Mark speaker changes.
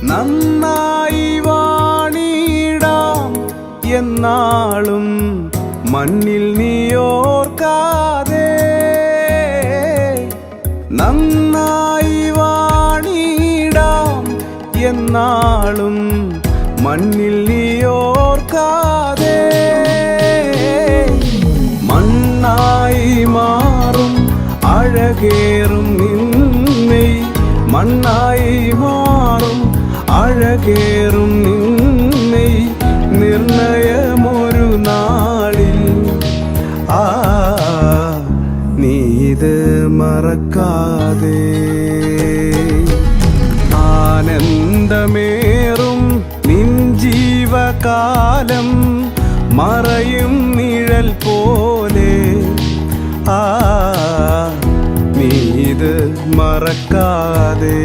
Speaker 1: നന്നായി വാണിടാം എന്നാളും മണ്ണിൽ നീയോർക്കാതെ. നന്നായി വാണിടാം എന്നാളും മണ്ണിൽ നീയോർക്കാതെ. മണ്ണായി മാറും അഴകേറും നിന്നെ, മണ്ണായി മാറും അഴകേറും നിന്നെ, നിർണയമൊരു നാളിൽ നീത് മറക്കാതെ. ആനന്ദമേറും നിൻ ജീവകാലം മറയും നിഴൽ പോലെ, നീത് മറക്കാതെ.